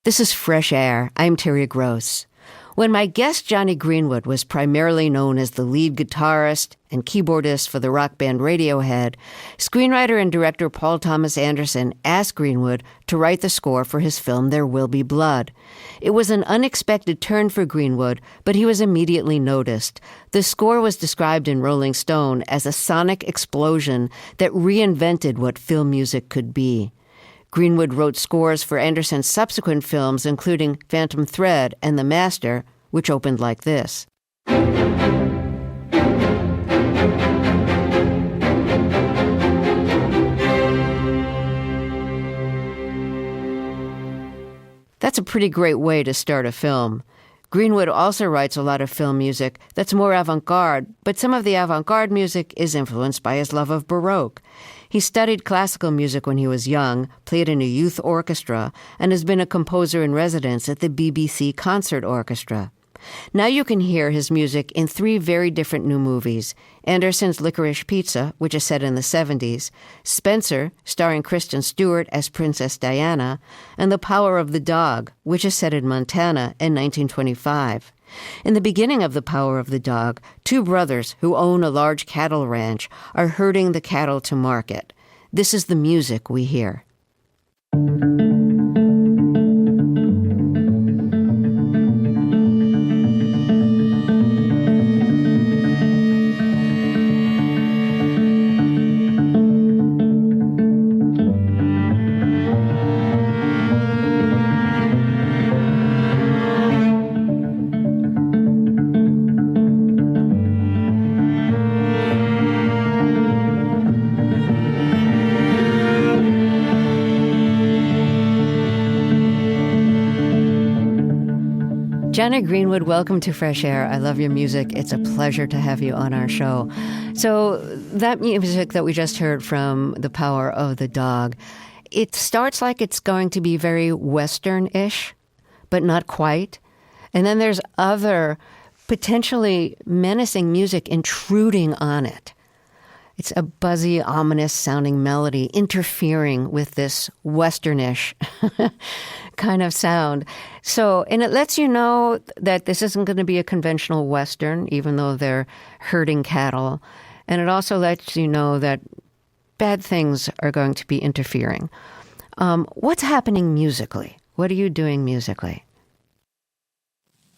This is Fresh Air. I'm Terry Gross. When my guest Jonny Greenwood was primarily known as the lead guitarist and keyboardist for the rock band Radiohead, screenwriter and director Paul Thomas Anderson asked Greenwood to write the score for his film There Will Be Blood. It was an unexpected turn for Greenwood, but he was immediately noticed. The score was described in Rolling Stone as a sonic explosion that reinvented what film music could be. Greenwood wrote scores for Anderson's subsequent films, including Phantom Thread and The Master, which opened like this. That's a pretty great way to start a film. Greenwood also writes a lot of film music that's more avant-garde, but some of the avant-garde music is influenced by his love of Baroque. He studied classical music when he was young, played in a youth orchestra, and has been a composer in residence at the BBC Concert Orchestra. Now you can hear his music in 3 very different new movies: Anderson's Licorice Pizza, which is set in the 70s, Spencer, starring Kristen Stewart as Princess Diana, and The Power of the Dog, which is set in Montana in 1925. In the beginning of The Power of the Dog, 2 brothers who own a large cattle ranch are herding the cattle to market. This is the music we hear. Jonny Greenwood, welcome to Fresh Air. I love your music. It's a pleasure to have you on our show. So that music that we just heard from The Power of the Dog, it starts like it's going to be very Western-ish, but not quite. And then there's other potentially menacing music intruding on it. It's a buzzy, ominous-sounding melody interfering with this Westernish kind of sound. So, and it lets you know that this isn't going to be a conventional Western, even though they're herding cattle. And it also lets you know that bad things are going to be interfering. What's happening musically? What are you doing musically?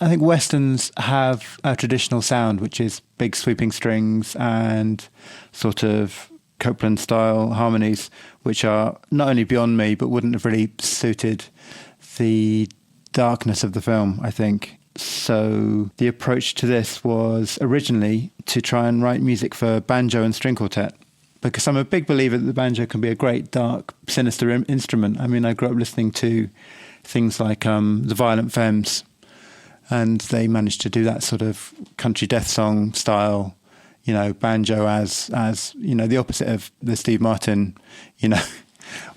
I think Westerns have a traditional sound, which is big sweeping strings and sort of Copland-style harmonies, which are not only beyond me, but wouldn't have really suited the darkness of the film, I think. So the approach to this was originally to try and write music for banjo and string quartet, because I'm a big believer that the banjo can be a great, dark, sinister instrument. I mean, I grew up listening to things like the Violent Femmes, and they managed to do that sort of country death song style, you know, banjo as you know, the opposite of the Steve Martin, you know,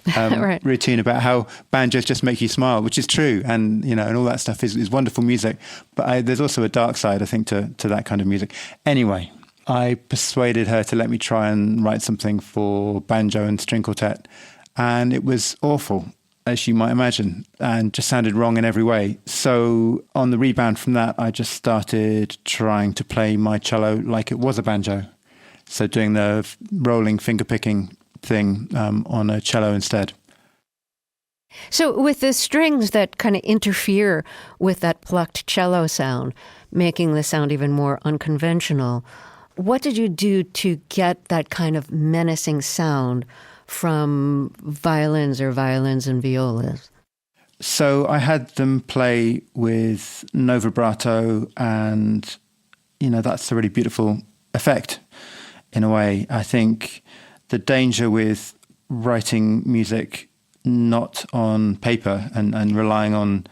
right. routine about how banjos just make you smile, which is true, and you know, and all that stuff is wonderful music. But there's also a dark side, I think, to that kind of music. Anyway, I persuaded her to let me try and write something for banjo and string quartet, and it was awful, as you might imagine, and just sounded wrong in every way. So on the rebound from that, I just started trying to play my cello like it was a banjo. So doing the rolling finger picking thing on a cello instead. So with the strings that kind of interfere with that plucked cello sound, making the sound even more unconventional, what did you do to get that kind of menacing sound from violins and violas? So I had them play with no vibrato, and, you know, that's a really beautiful effect in a way. I think the danger with writing music not on paper and relying on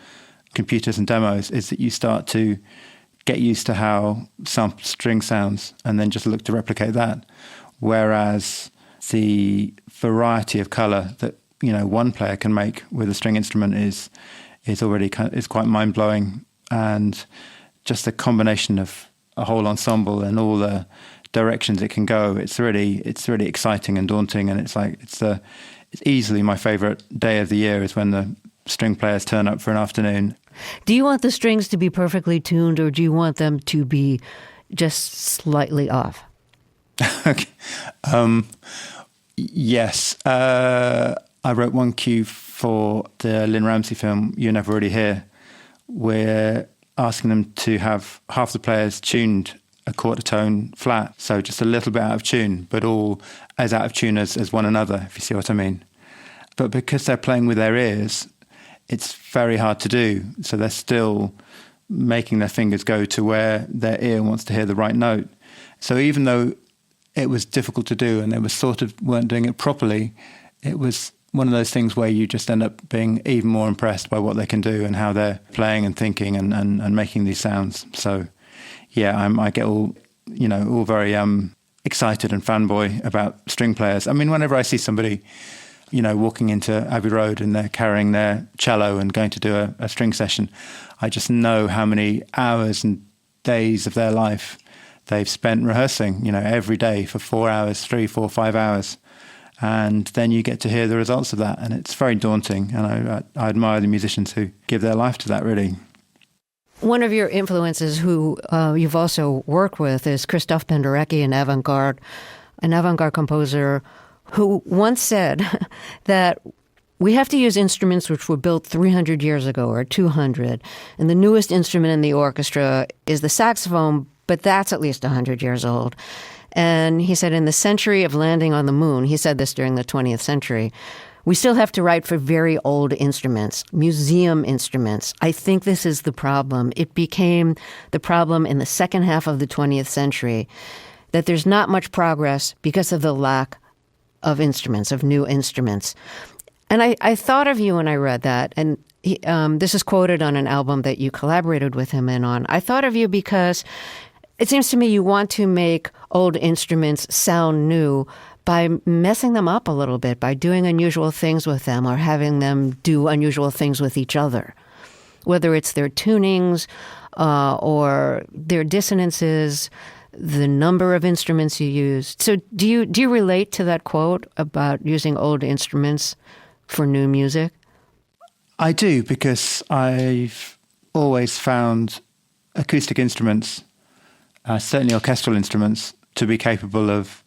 computers and demos is that you start to get used to how some string sounds and then just look to replicate that. Whereas the variety of color that, you know, one player can make with a string instrument is already is quite mind blowing, and just the combination of a whole ensemble and all the directions it can go, it's really exciting and daunting. And it's easily my favorite day of the year is when string players turn up for an afternoon. Do you want the strings to be perfectly tuned, or do you want them to be just slightly off? Okay. Yes. I wrote one cue for the Lynn Ramsey film, You're Never Really Here. We're asking them to have half the players tuned a quarter tone flat, so just a little bit out of tune, but all as out of tune as one another, if you see what I mean. But because they're playing with their ears, it's very hard to do. So they're still making their fingers go to where their ear wants to hear the right note. So even though it was difficult to do and they weren't doing it properly, it was one of those things where you just end up being even more impressed by what they can do and how they're playing and thinking and making these sounds. So yeah, I get all very excited and fanboy about string players. I mean, whenever I see somebody, walking into Abbey Road and they're carrying their cello and going to do a string session, I just know how many hours and days of their life they've spent rehearsing, every day for 4 hours, 3, 4, 5 hours. And then you get to hear the results of that. And it's very daunting. And I admire the musicians who give their life to that, really. One of your influences who you've also worked with is Christoph Penderecki, an avant-garde composer who once said that we have to use instruments which were built 300 years ago or 200. And the newest instrument in the orchestra is the saxophone, but that's at least 100 years old. And he said in the century of landing on the moon, he said this during the 20th century, we still have to write for very old instruments, museum instruments. I think this is the problem. It became the problem in the second half of the 20th century that there's not much progress because of the lack of instruments, of new instruments. And I thought of you when I read that, and this is quoted on an album that you collaborated with him in on. I thought of you because it seems to me you want to make old instruments sound new by messing them up a little bit, by doing unusual things with them or having them do unusual things with each other, whether it's their tunings or their dissonances, the number of instruments you use. So do you relate to that quote about using old instruments for new music? I do, because I've always found acoustic instruments, certainly orchestral instruments, to be capable of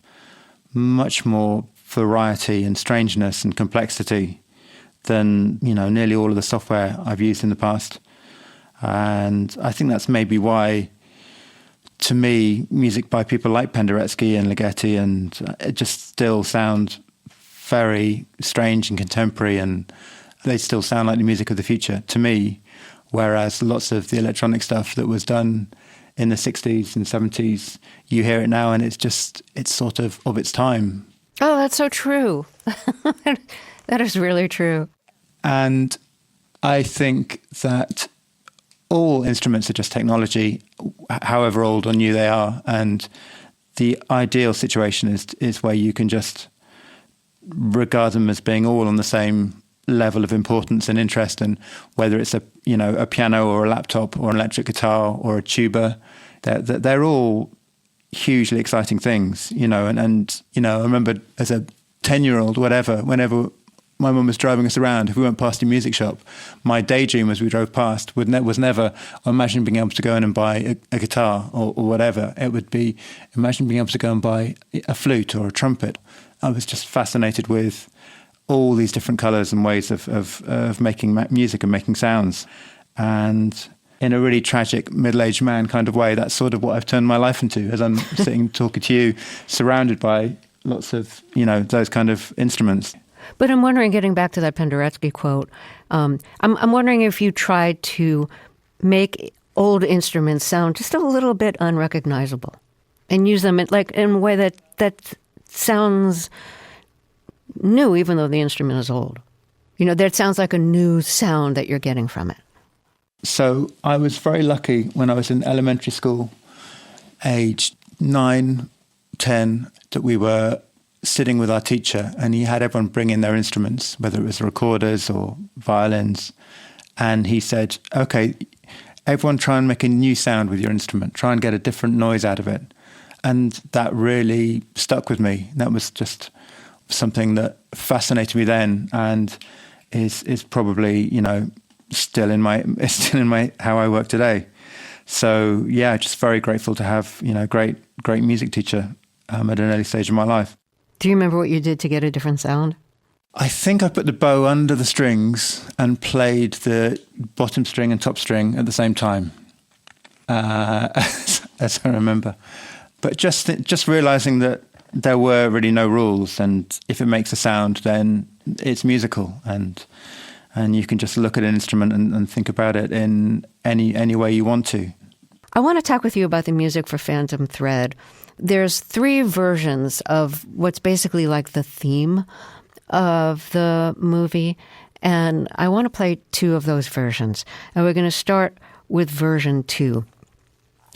much more variety and strangeness and complexity than, nearly all of the software I've used in the past. And I think that's maybe why, to me, music by people like Penderecki and Ligeti and it just still sound very strange and contemporary, and they still sound like the music of the future to me, whereas lots of the electronic stuff that was done in the 60s and 70s, you hear it now and it's sort of its time. Oh, that's so true. That is really true. And I think that all instruments are just technology, however old or new they are. And the ideal situation is where you can just regard them as being all on the same level of importance and interest, and whether it's a piano or a laptop or an electric guitar or a tuba, they're all hugely exciting things, and I remember as a 10-year-old, whenever my mum was driving us around, if we went past a music shop, my daydream as we drove past was never imagine being able to go in and buy a guitar or whatever. It would be imagine being able to go and buy a flute or a trumpet. I was just fascinated with all these different colours and ways of making music and making sounds. And in a really tragic middle-aged man kind of way, that's sort of what I've turned my life into, as I'm sitting talking to you, surrounded by lots of, those kind of instruments. But I'm wondering, getting back to that Penderecki quote, I'm wondering if you tried to make old instruments sound just a little bit unrecognizable and use them in a way that sounds new, even though the instrument is old. That sounds like a new sound that you're getting from it. So I was very lucky when I was in elementary school, aged 9, 10, that we were sitting with our teacher and he had everyone bring in their instruments, whether it was recorders or violins. And he said, okay, everyone try and make a new sound with your instrument. Try and get a different noise out of it. And that really stuck with me. That was just something that fascinated me then. And is probably, still in my how I work today. So yeah, just very grateful to have, great music teacher at an early stage of my life. Do you remember what you did to get a different sound? I think I put the bow under the strings and played the bottom string and top string at the same time, as I remember. But just realizing that there were really no rules, and if it makes a sound, then it's musical, and you can just look at an instrument and think about it in any way you want to. I want to talk with you about the music for Phantom Thread. There's 3 versions of what's basically like the theme of the movie, and I want to play 2 of those versions. And we're going to start with version 2.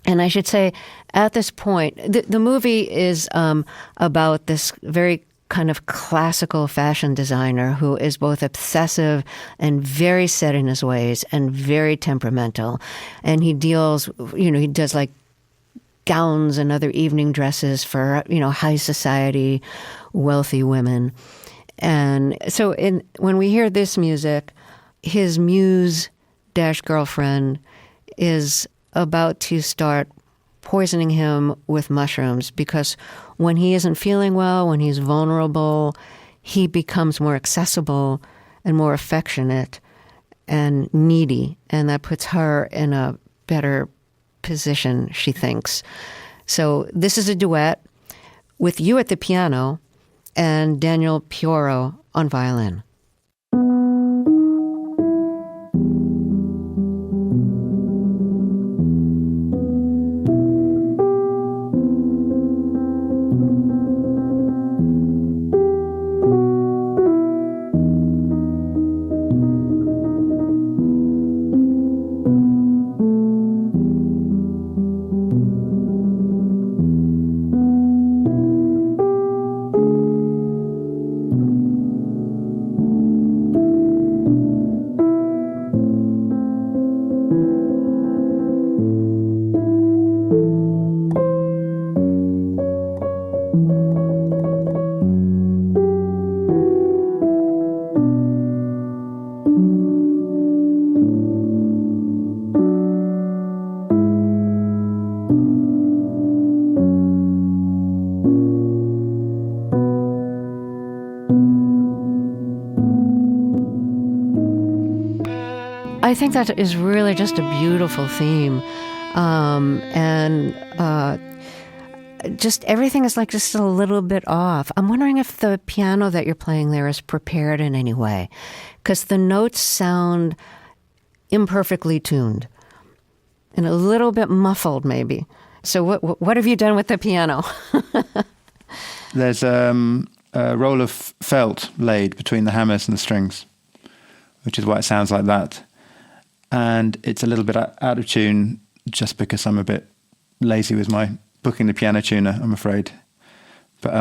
And I should say, at this point, the movie is about this very kind of classical fashion designer who is both obsessive and very set in his ways and very temperamental. And he deals, he does like gowns and other evening dresses for, high society, wealthy women. And so when we hear this music, his muse-girlfriend is about to start poisoning him with mushrooms, because when he isn't feeling well, when he's vulnerable, he becomes more accessible and more affectionate and needy, and that puts her in a better position, she thinks. So this is a duet with you at the piano and Daniel Pioro on violin. I think that is really just a beautiful theme. Just everything is like just a little bit off. I'm wondering if the piano that you're playing there is prepared in any way, because the notes sound imperfectly tuned and a little bit muffled maybe. So what have you done with the piano? There's a roll of felt laid between the hammers and the strings, which is why it sounds like that. And it's a little bit out of tune just because I'm a bit lazy with my booking the piano tuner, I'm afraid. But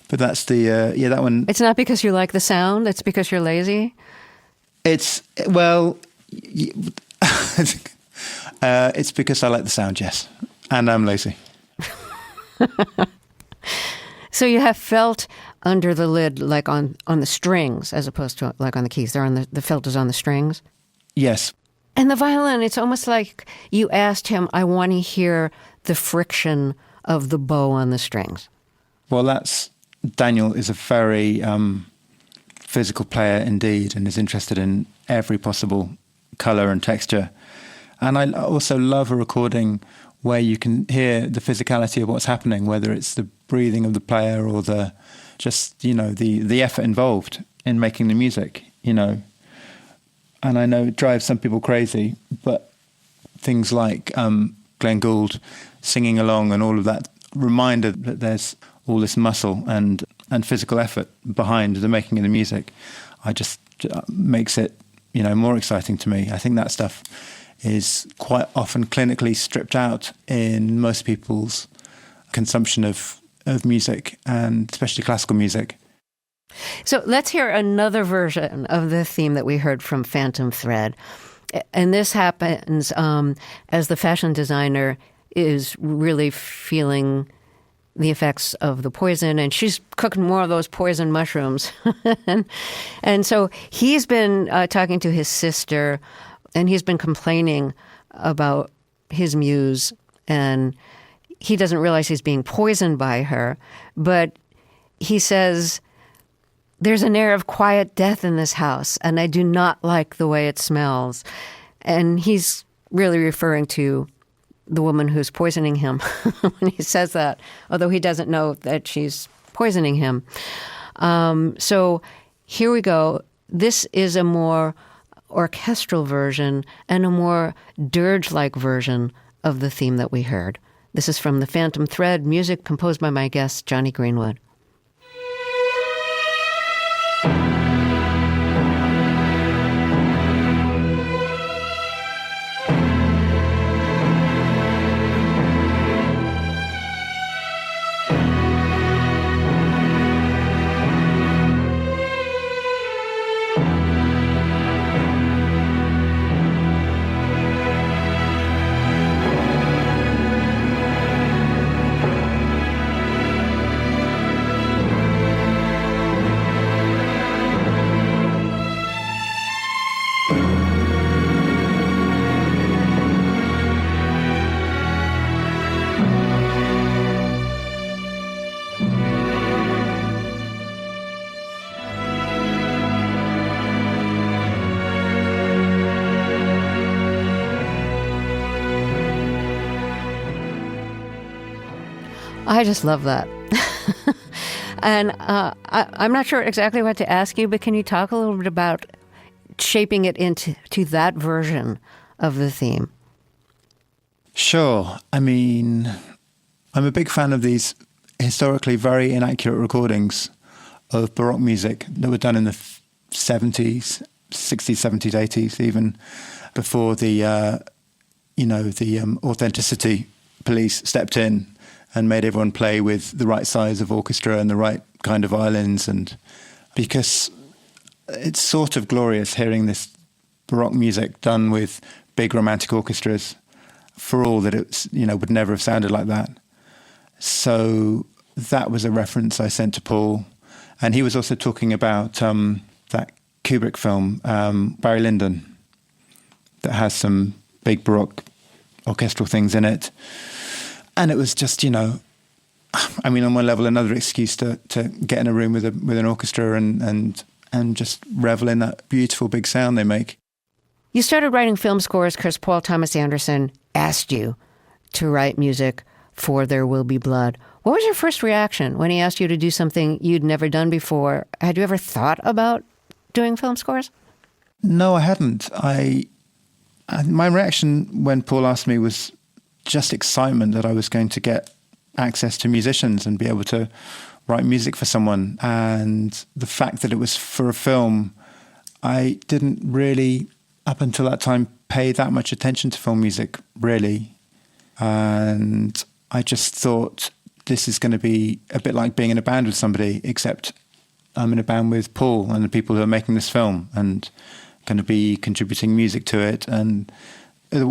that's the that one. It's not because you like the sound, it's because you're lazy? It's because I like the sound, yes. And I'm lazy. So you have felt under the lid, like on the strings, as opposed to like on the keys. They're on the felt is on the strings? Yes. And the violin, it's almost like you asked him, I want to hear the friction of the bow on the strings. Well, Daniel is a very physical player indeed, and is interested in every possible color and texture. And I also love a recording where you can hear the physicality of what's happening, whether it's the breathing of the player or the effort involved in making the music, And I know it drives some people crazy, but things like Glenn Gould singing along and all of that reminder that there's all this muscle and physical effort behind the making of the music, makes it, more exciting to me. I think that stuff is quite often clinically stripped out in most people's consumption of music, and especially classical music. So let's hear another version of the theme that we heard from Phantom Thread. And this happens as the fashion designer is really feeling the effects of the poison, and she's cooking more of those poison mushrooms. and so he's been talking to his sister, and he's been complaining about his muse, and he doesn't realize he's being poisoned by her. But he says, there's an air of quiet death in this house, and I do not like the way it smells. And he's really referring to the woman who's poisoning him when he says that, although he doesn't know that she's poisoning him. So here we go. This is a more orchestral version and a more dirge-like version of the theme that we heard. This is from The Phantom Thread, music composed by my guest, Jonny Greenwood. I just love that. And I'm not sure exactly what to ask you, but can you talk a little bit about shaping it into that version of the theme? Sure. I mean, I'm a big fan of these historically very inaccurate recordings of Baroque music that were done in the 70s, 60s, 70s, 80s, even before the authenticity police stepped in and made everyone play with the right size of orchestra and the right kind of violins. And because it's sort of glorious hearing this Baroque music done with big romantic orchestras, for all that it's, would never have sounded like that. So that was a reference I sent to Paul. And he was also talking about that Kubrick film, Barry Lyndon, that has some big Baroque orchestral things in it. And it was just, on one level, another excuse to get in a room with an orchestra and just revel in that beautiful big sound they make. You started writing film scores because Paul Thomas Anderson asked you to write music for There Will Be Blood. What was your first reaction when he asked you to do something you'd never done before? Had you ever thought about doing film scores? No, I hadn't. My reaction when Paul asked me was just excitement that I was going to get access to musicians and be able to write music for someone. And the fact that it was for a film, I didn't really, up until that time, pay that much attention to film music, really. And I just thought this is going to be a bit like being in a band with somebody, except I'm in a band with Paul and the people who are making this film and going to be contributing music to it, and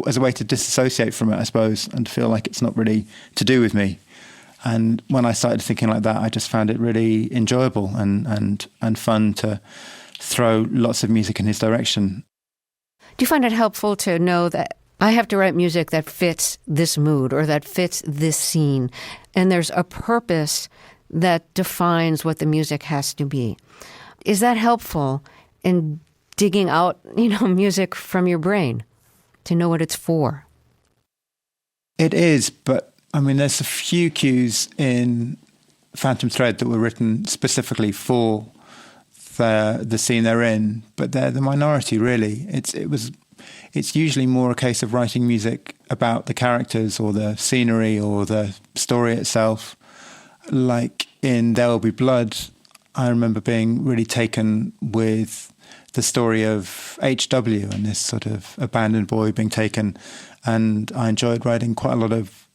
as a way to disassociate from it, I suppose, and feel like it's not really to do with me. And when I started thinking like that, I just found it really enjoyable and fun to throw lots of music in his direction. Do you find it helpful to know that I have to write music that fits this mood or that fits this scene, and there's a purpose that defines what the music has to be? Is that helpful in digging out, music from your brain to know what it's for? It is, but there's a few cues in Phantom Thread that were written specifically for the scene they're in, but they're the minority, really. It's usually more a case of writing music about the characters or the scenery or the story itself. Like in There Will Be Blood, I remember being really taken with the story of H.W. and this sort of abandoned boy being taken. And I enjoyed writing quite a lot of,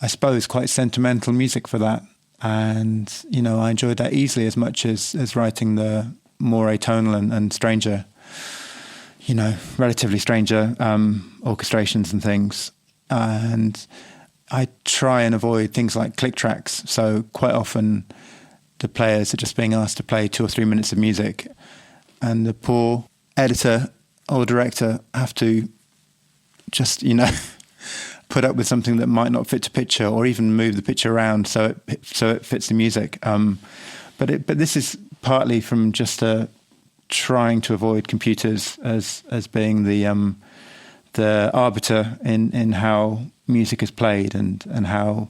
I suppose, quite sentimental music for that. And, I enjoyed that easily as much as writing the more atonal and stranger, relatively stranger orchestrations and things. And I try and avoid things like click tracks. So quite often the players are just being asked to play 2 or 3 minutes of music, and the poor editor or director have to just, put up with something that might not fit to picture, or even move the picture around so it fits the music. But this is partly from just trying to avoid computers as being the arbiter in how music is played and how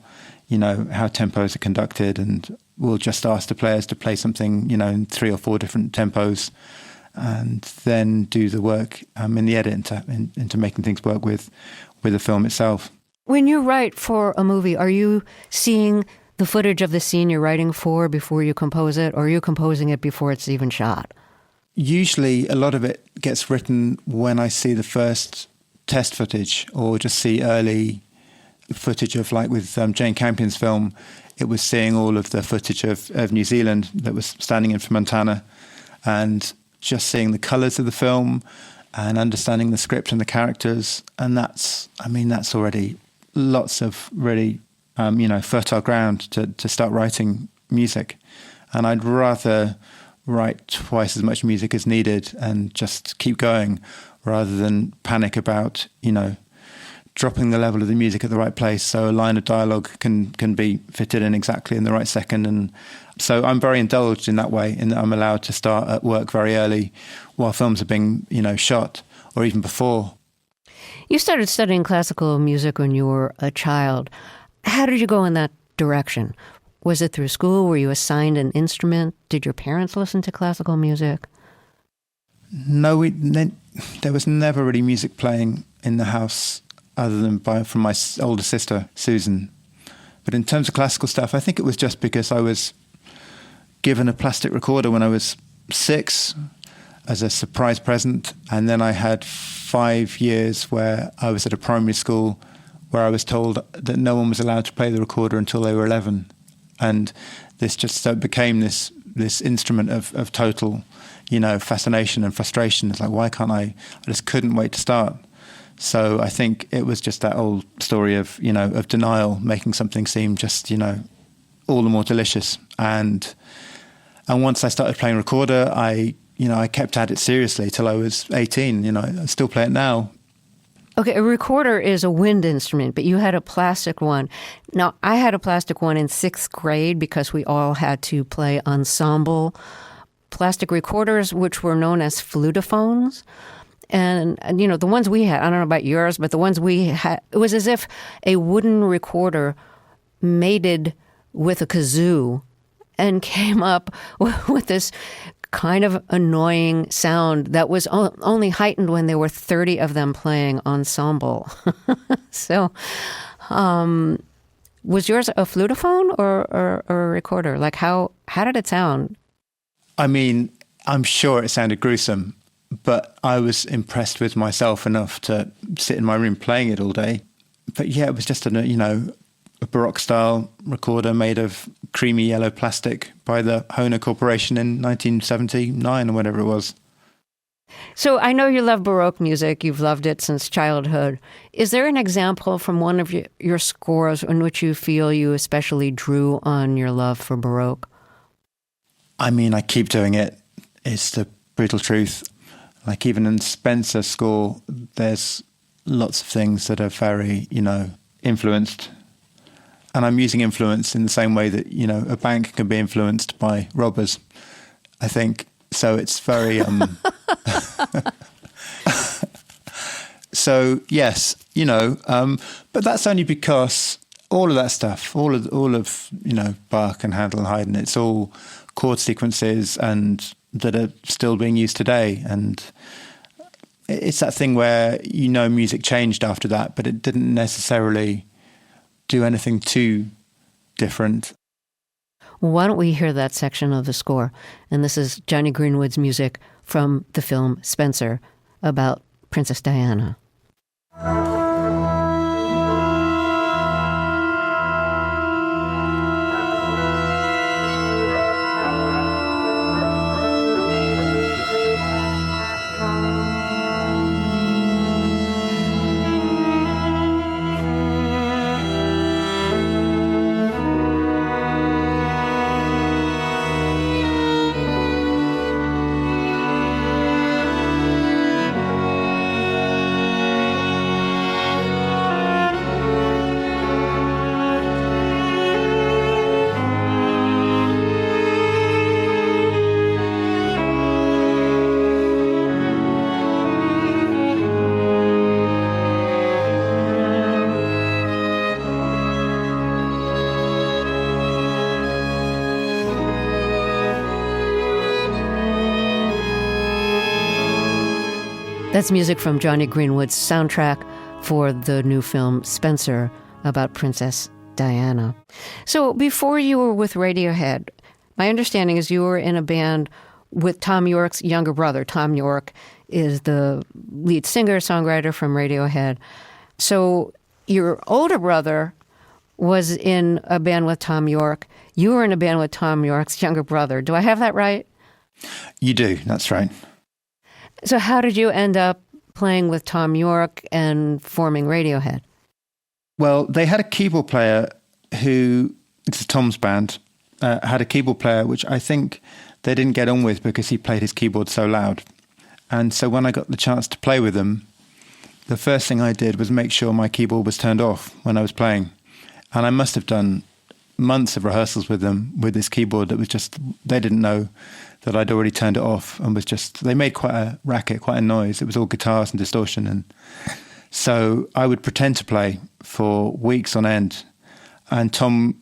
how tempos are conducted, and we'll just ask the players to play something in 3 or 4 different tempos, and then do the work in the edit into making things work with the film itself. When you write for a movie, are you seeing the footage of the scene you're writing for before you compose it, or are you composing it before it's even shot? Usually a lot of it gets written when I see the first test footage, or just see early footage of, like with Jane Campion's film, it was seeing all of the footage of New Zealand that was standing in for Montana, and just seeing the colours of the film and understanding the script and the characters. And that's already lots of really, fertile ground to start writing music. And I'd rather write twice as much music as needed and just keep going, rather than panic about, dropping the level of the music at the right place so a line of dialogue can be fitted in exactly in the right second. And so I'm very indulged in that way, in that I'm allowed to start at work very early while films are being, shot, or even before. You started studying classical music when you were a child. How did you go in that direction? Was it through school? Were you assigned an instrument? Did your parents listen to classical music? No, there was never really music playing in the house other than from my older sister, Susan. But in terms of classical stuff, I think it was just because I was given a plastic recorder when I was 6 as a surprise present. And then I had 5 years where I was at a primary school where I was told that no one was allowed to play the recorder until they were 11. And this just became this instrument of total, fascination and frustration. It's like, why can't I just couldn't wait to start. So I think it was just that old story of denial, making something seem just, all the more delicious. And once I started playing recorder, I kept at it seriously till I was 18. I still play it now. Okay, a recorder is a wind instrument, but you had a plastic one. Now, I had a plastic one in 6th grade because we all had to play ensemble plastic recorders, which were known as flutophones. And the ones we had, I don't know about yours, but the ones we had, it was as if a wooden recorder mated with a kazoo and came up with this kind of annoying sound that was only heightened when there were 30 of them playing ensemble. So, was yours a flutophone or a recorder? Like, how did it sound? I mean, I'm sure it sounded gruesome, but I was impressed with myself enough to sit in my room playing it all day. But yeah, it was just a Baroque style recorder made of creamy yellow plastic by the Hohner Corporation in 1979 or whatever it was. So I know you love Baroque music. You've loved it since childhood. Is there an example from one of your scores in which you feel you especially drew on your love for Baroque? I mean, I keep doing it. It's the brutal truth. Like even in Spencer's score, there's lots of things that are very, influenced. And I'm using influence in the same way that, a bank can be influenced by robbers, I think. So it's very... So, yes, but that's only because all of that stuff, all of Bach and Handel and Haydn, it's all chord sequences and that are still being used today. And it's that thing where, music changed after that, but it didn't necessarily do anything too different. Why don't we hear that section of the score? And this is Jonny Greenwood's music from the film Spencer about Princess Diana. That's music from Jonny Greenwood's soundtrack for the new film Spencer about Princess Diana. So before you were with Radiohead, my understanding is you were in a band with Tom York's younger brother. Tom York is the lead singer, songwriter from Radiohead. So your older brother was in a band with Tom York. You were in a band with Tom York's younger brother. Do I have that right? You do, that's right. So how did you end up playing with Tom York and forming Radiohead? Well, they had a keyboard player who, it's Tom's band, had a keyboard player which I think they didn't get on with because he played his keyboard so loud. And so when I got the chance to play with them, the first thing I did was make sure my keyboard was turned off when I was playing. And I must have done months of rehearsals with them with this keyboard that was just, they didn't know that I'd already turned it off, and was just, they made quite a racket, quite a noise. It was all guitars and distortion. And so I would pretend to play for weeks on end. And Tom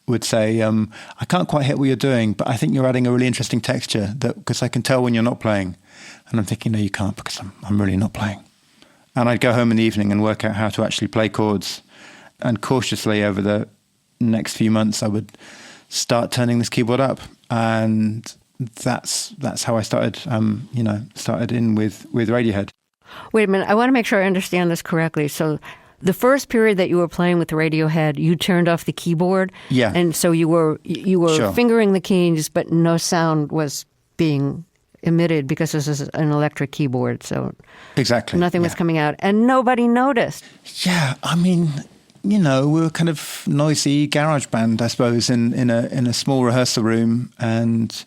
would say, I can't quite hit what you're doing, but I think you're adding a really interesting texture because I can tell when you're not playing. And I'm thinking, no, you can't, because I'm really not playing. And I'd go home in the evening and work out how to actually play chords. And cautiously over the next few months, I would start turning this keyboard up. And that's how I started, started in with Radiohead. Wait a minute. I want to make sure I understand this correctly. So the first period that you were playing with Radiohead, you turned off the keyboard. Yeah. And so you were Sure. fingering the keys, but no sound was being emitted because this is an electric keyboard. So exactly, nothing was coming out, and nobody noticed. Yeah, I mean, we were kind of noisy garage band, I suppose, in a small rehearsal room. And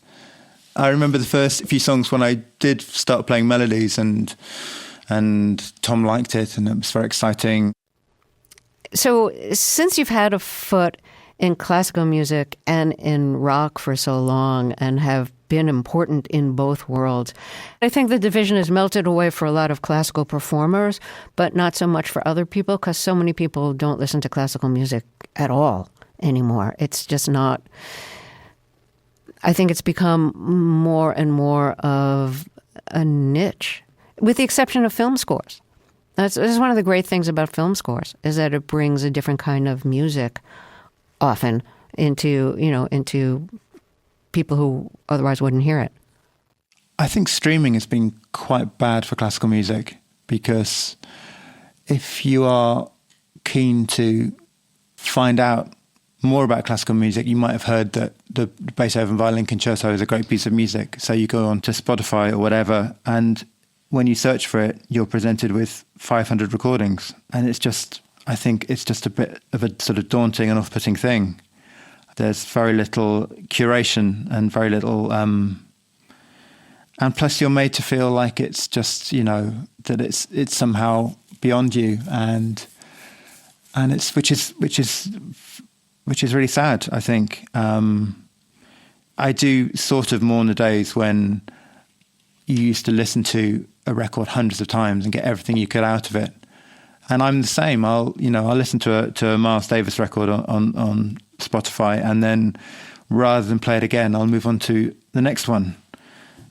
I remember the first few songs when I did start playing melodies, and Tom liked it, and it was very exciting. So since you've had a foot in classical music and in rock for so long and have been important in both worlds, I think the division has melted away for a lot of classical performers, but not so much for other people, because so many people don't listen to classical music at all anymore. It's just not... I think it's become more and more of a niche, with the exception of film scores. This is one of the great things about film scores, is that it brings a different kind of music often into people who otherwise wouldn't hear it. I think streaming has been quite bad for classical music, because if you are keen to find out more about classical music, you might have heard that the Beethoven Violin Concerto is a great piece of music. So you go on to Spotify or whatever, and when you search for it, you're presented with 500 recordings. And it's just, I think it's just a bit of a sort of daunting and off-putting thing. There's very little curation and very little... and plus you're made to feel like it's just, that it's somehow beyond you. And it's, which is really sad, I think. I do sort of mourn the days when you used to listen to a record hundreds of times and get everything you could out of it. And I'm the same. I'll listen to a Miles Davis record on Spotify, and then rather than play it again, I'll move on to the next one.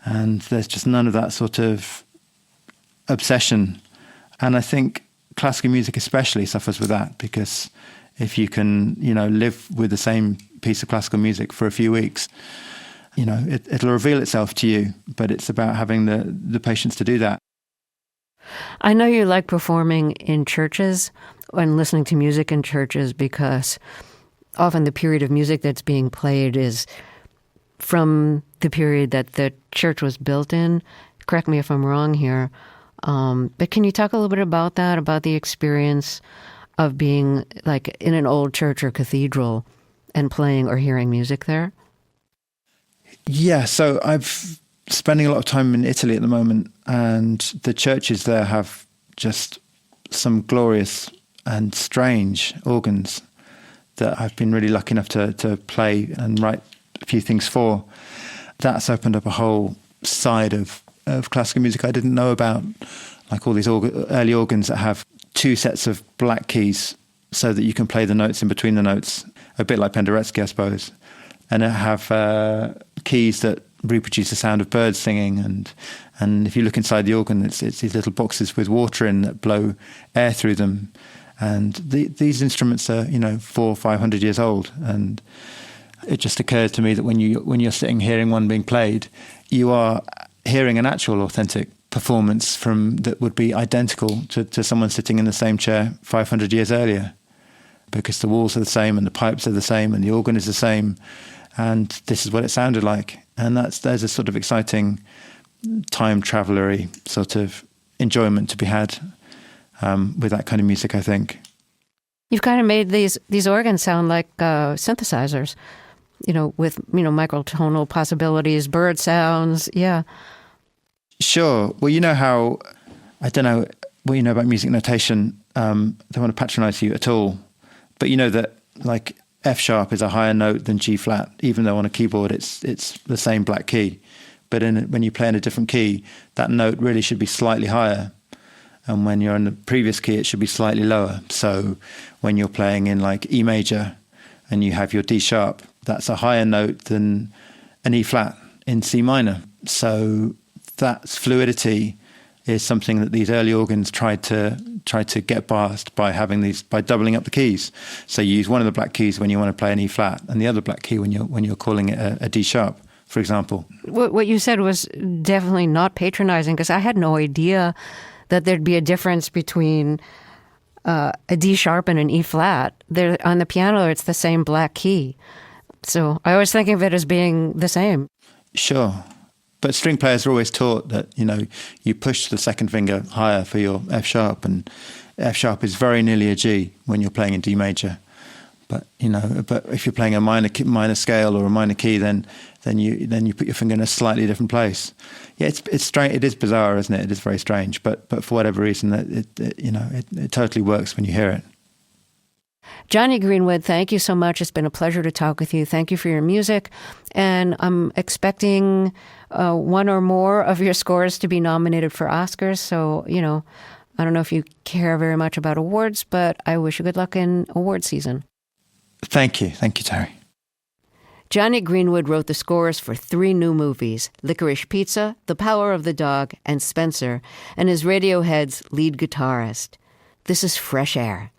And there's just none of that sort of obsession. And I think classical music especially suffers with that, because if you can, live with the same piece of classical music for a few weeks, it'll reveal itself to you. But it's about having the patience to do that. I know you like performing in churches and listening to music in churches, because often the period of music that's being played is from the period that the church was built in. Correct me if I'm wrong here. But can you talk a little bit about that, about the experience of being like in an old church or cathedral and playing or hearing music there? Yeah, so I've spending a lot of time in Italy at the moment, and the churches there have just some glorious and strange organs that I've been really lucky enough to play and write a few things for. That's opened up a whole side of classical music I didn't know about, like all these early organs that have two sets of black keys so that you can play the notes in between the notes, a bit like Penderecki, I suppose. And it have keys that reproduce the sound of birds singing, and if you look inside the organ, it's these little boxes with water in that blow air through them, and these instruments are 400 or 500 years old, and it just occurred to me that when you're sitting hearing one being played, you are hearing an actual authentic performance that would be identical to someone sitting in the same chair 500 years earlier, because the walls are the same and the pipes are the same and the organ is the same, and this is what it sounded like. And there's a sort of exciting time traveler-y sort of enjoyment to be had with that kind of music, I think. You've kind of made these organs sound like synthesizers, with microtonal possibilities, bird sounds, yeah. Sure. Well, you know how, I don't know what you know about music notation. I don't want to patronize you at all, but you know that like F sharp is a higher note than G flat, even though on a keyboard it's the same black key. But when you play in a different key, that note really should be slightly higher. And when you're in the previous key, it should be slightly lower. So when you're playing in like E major and you have your D sharp, that's a higher note than an E flat in C minor. So that fluidity is something that these early organs tried to get past by doubling up the keys. So you use one of the black keys when you want to play an E flat, and the other black key when you're calling it a D sharp, for example. What you said was definitely not patronizing, because I had no idea that there'd be a difference between a D sharp and an E flat. On the piano, it's the same black key. So I always think of it as being the same. Sure. But string players are always taught that, you push the second finger higher for your F sharp, and F sharp is very nearly a G when you're playing in D major. But if you're playing a minor scale or a minor key, then you put your finger in a slightly different place. Yeah, it's strange. It is bizarre, isn't it? It is very strange. But for whatever reason, it totally works when you hear it. Jonny Greenwood, thank you so much. It's been a pleasure to talk with you. Thank you for your music. And I'm expecting one or more of your scores to be nominated for Oscars. So, I don't know if you care very much about awards, but I wish you good luck in award season. Thank you. Thank you, Terry. Jonny Greenwood wrote the scores for 3 new movies, Licorice Pizza, The Power of the Dog, and Spencer, and is Radiohead's lead guitarist. This is Fresh Air.